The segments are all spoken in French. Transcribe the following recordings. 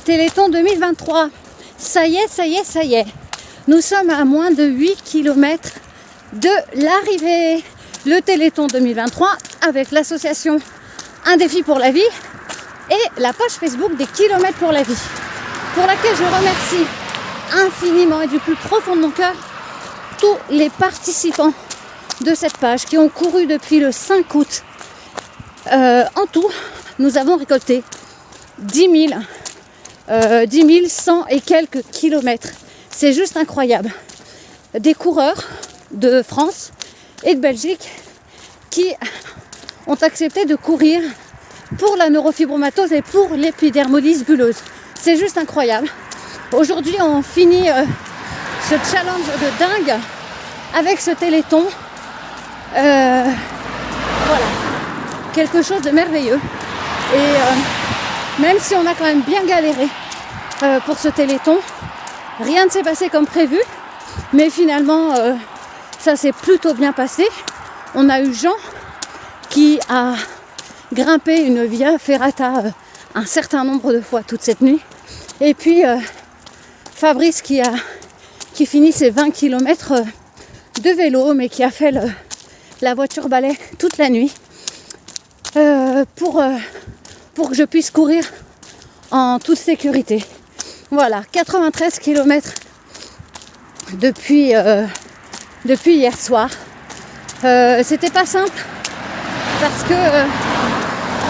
Téléthon 2023. Ça y est, ça y est, ça y est. Nous sommes à moins de 8 km de l'arrivée. Le Téléthon 2023 avec l'association Un défi pour la vie et la page Facebook des kilomètres pour la vie, pour laquelle je remercie infiniment et du plus profond de mon cœur tous les participants de cette page qui ont couru depuis le 5 août. En tout, nous avons récolté 10 100 et quelques kilomètres. C'est juste incroyable. Des coureurs de France et de Belgique qui ont accepté de courir pour la neurofibromatose et pour l'épidermolyse bulleuse. C'est juste incroyable. Aujourd'hui, on finit ce challenge de dingue avec ce téléthon. Voilà, quelque chose de merveilleux. Et même si on a quand même bien galéré pour ce téléthon, rien ne s'est passé comme prévu, mais finalement ça s'est plutôt bien passé. On a eu Jean qui a grimpé une via ferrata un certain nombre de fois toute cette nuit, et puis Fabrice qui finit ses 20 km de vélo, mais qui a fait la voiture balai toute la nuit pour que je puisse courir en toute sécurité. Voilà, 93 km depuis hier soir. C'était pas simple parce que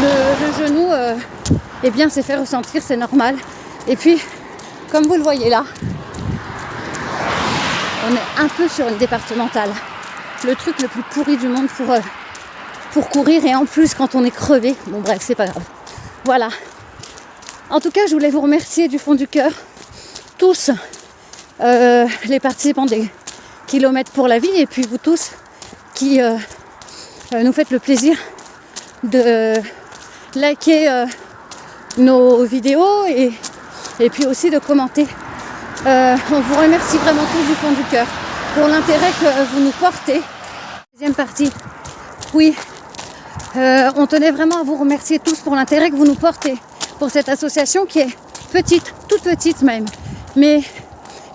le genou eh bien, s'est fait ressentir, c'est normal. Et puis, comme vous le voyez là, on est un peu sur une départementale. Le truc le plus pourri du monde pour courir, et en plus quand on est crevé. Bon bref, c'est pas grave. Voilà. En tout cas, je voulais vous remercier du fond du cœur, tous les participants des kilomètres pour la vie, et puis vous tous qui nous faites le plaisir de liker nos vidéos et puis aussi de commenter. On vous remercie vraiment tous du fond du cœur pour l'intérêt que vous nous portez. Deuxième partie, oui, on tenait vraiment à vous remercier tous pour l'intérêt que vous nous portez pour cette association qui est petite, toute petite même, mais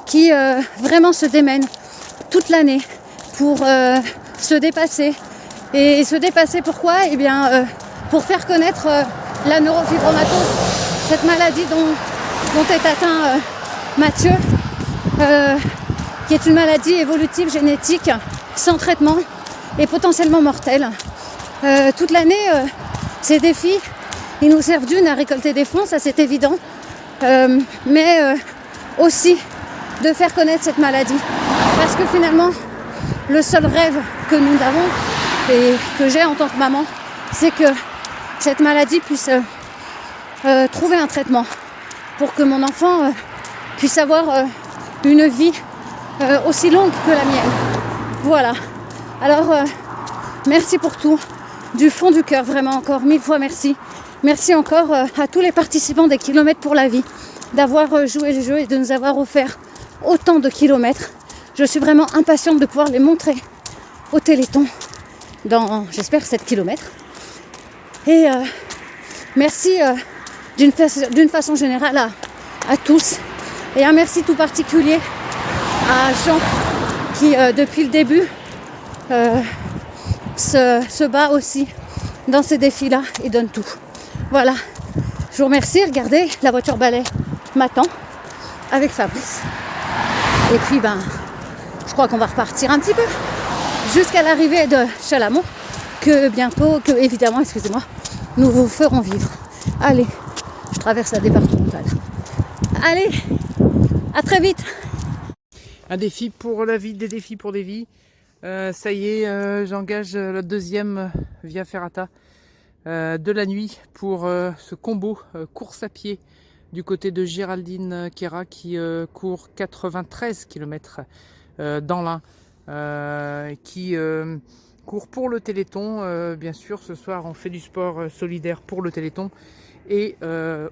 qui vraiment se démène toute l'année pour se dépasser. Et se dépasser pourquoi ? Eh bien, pour faire connaître la neurofibromatose, cette maladie dont est atteint Mathieu, qui est une maladie évolutive génétique sans traitement et potentiellement mortelle. Toute l'année, ces défis, ils nous servent d'une à récolter des fonds, ça c'est évident, mais aussi de faire connaître cette maladie. Parce que finalement, le seul rêve que nous avons et que j'ai en tant que maman, c'est que cette maladie puisse trouver un traitement pour que mon enfant puisse avoir une vie aussi longue que la mienne. Voilà. Alors, merci pour tout. Du fond du cœur, vraiment encore 1000 fois merci. Merci encore à tous les participants des kilomètres pour la vie d'avoir joué le jeu et de nous avoir offert autant de kilomètres. Je suis vraiment impatiente de pouvoir les montrer au Téléthon dans, j'espère, 7 kilomètres. Et merci d'une façon générale à tous. Et un merci tout particulier à Jean qui, depuis le début, se bat aussi dans ces défis-là et donne tout. Voilà. Je vous remercie. Regardez, la voiture balai m'attend avec Fabrice. Et puis, je crois qu'on va repartir un petit peu jusqu'à l'arrivée de Chalamont, que bientôt, évidemment, excusez-moi, nous vous ferons vivre. Allez, je traverse la départementale. Allez, à très vite. Un défi pour la vie, des défis pour des vies. Ça y est, j'engage la deuxième via ferrata de la nuit pour ce combo course à pied du côté de Géraldine Kera qui court 93 km dans l'Ain, qui court pour le Téléthon. Bien sûr, ce soir on fait du sport solidaire pour le Téléthon et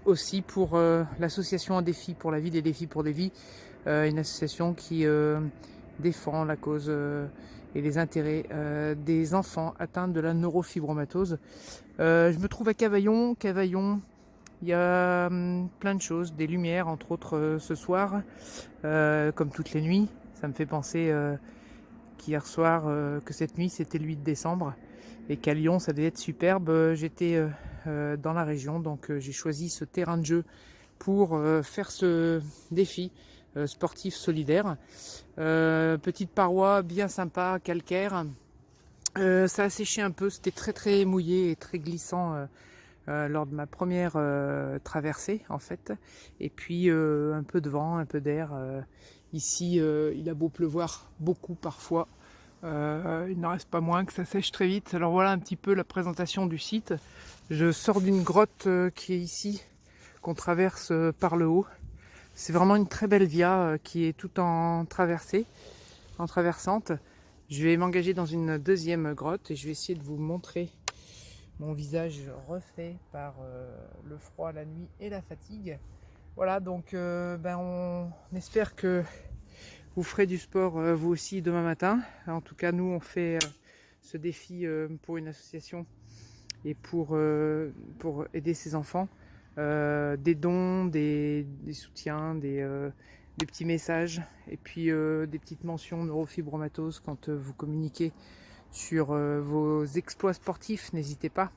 aussi pour l'association Un défi pour la vie, des défis pour des vies, une association qui défend la cause et les intérêts des enfants atteints de la neurofibromatose. Je me trouve à Cavaillon. Cavaillon, Il y a plein de choses, des lumières entre autres ce soir, comme toutes les nuits. Ça me fait penser qu'hier soir, que cette nuit c'était le 8 décembre et qu'à Lyon ça devait être superbe. J'étais dans la région, donc j'ai choisi ce terrain de jeu pour faire ce défi sportif solidaire. Petite paroi bien sympa, calcaire. Ça a séché un peu, c'était très mouillé et très glissant lors de ma première traversée en fait. Et puis un peu de vent, un peu d'air. Ici il a beau pleuvoir beaucoup parfois, il n'en reste pas moins que ça sèche très vite. Alors voilà un petit peu la présentation du site. Je sors d'une grotte qui est ici, qu'on traverse par le haut. C'est vraiment une très belle via qui est tout en traversée, en traversante. Je vais m'engager dans une deuxième grotte et je vais essayer de vous montrer mon visage refait par le froid, la nuit et la fatigue. Voilà, donc on espère que vous ferez du sport vous aussi demain matin. En tout cas, nous on fait ce défi pour une association et pour aider ces enfants. Des dons, des soutiens, des petits messages et puis des petites mentions neurofibromatose quand vous communiquez sur vos exploits sportifs, n'hésitez pas.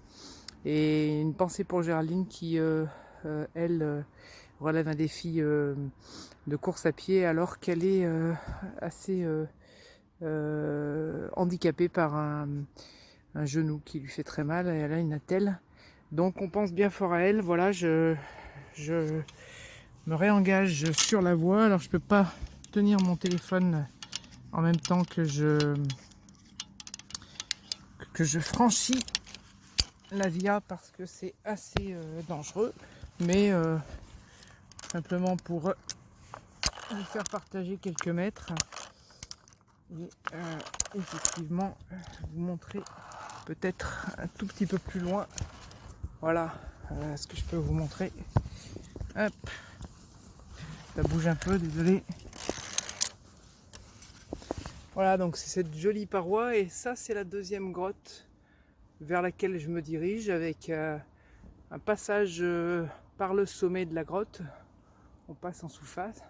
Et une pensée pour Géraldine qui, elle, relève un défi de course à pied alors qu'elle est assez handicapée par un genou qui lui fait très mal et elle a une attelle. Donc on pense bien fort à elle. Voilà, je me réengage sur la voie. Alors je peux pas tenir mon téléphone en même temps que je franchis la via parce que c'est assez dangereux, mais simplement pour vous faire partager quelques mètres et effectivement vous montrer peut-être un tout petit peu plus loin. Voilà ce que je peux vous montrer. Hop, ça bouge un peu, désolé. Voilà, donc c'est cette jolie paroi et ça c'est la deuxième grotte vers laquelle je me dirige avec un passage par le sommet de la grotte. On passe en sous-face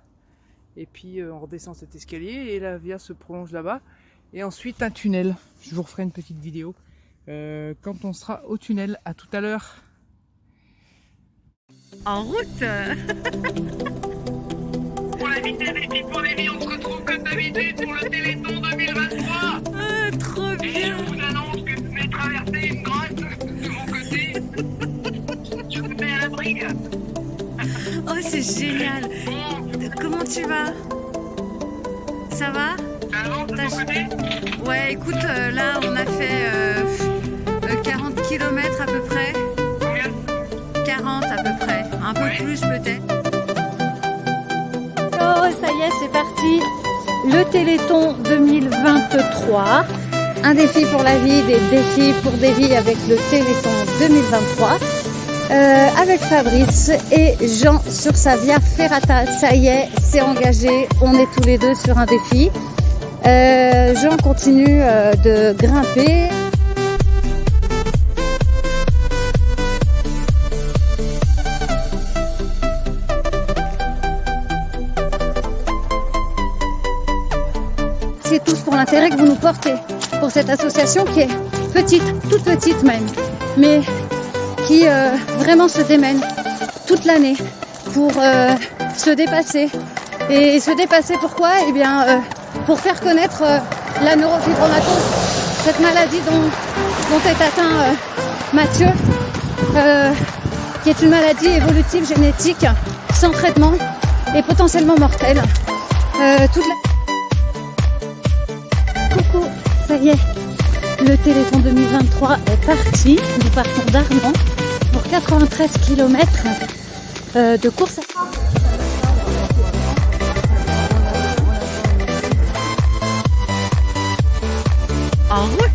et puis on redescend cet escalier et la via se prolonge là-bas et ensuite un tunnel. Je vous referai une petite vidéo quand on sera au tunnel. À tout à l'heure. En route. Pour l'invité des filles pour les vies, on se retrouve comme d'habitude pour le Téléthon 2023. Trop Et bien. je vous annonce que je vais traverser une grotte de mon côté. Je me mets à l'abri. Oh, c'est génial. Bon, Comment tu vas? Ça va? ça avance de ton côté? Ouais, écoute, là on a fait 40 km à peu près. Combien? 40 à peu près. Un peu Ouais. plus peut-être. Oh, ça y est, c'est parti. Le Téléthon 2023. Un défi pour la vie, des défis pour des vies avec le Téléthon 2023. Avec Fabrice et Jean sur sa Via Ferrata. Ça y est, c'est engagé. On est tous les deux sur un défi. Jean continue de grimper. C'est tous pour l'intérêt que vous nous portez pour cette association qui est petite, toute petite même, mais qui vraiment se démène toute l'année pour se dépasser. Et se dépasser pourquoi? Eh bien pour faire connaître la neurofibromatose, cette maladie dont est atteint Mathieu, qui est une maladie évolutive génétique sans traitement et potentiellement mortelle. Coucou, ça y est, le Téléthon 2023 est parti. Nous partons d'Armand pour 93 km de course à pied. En route.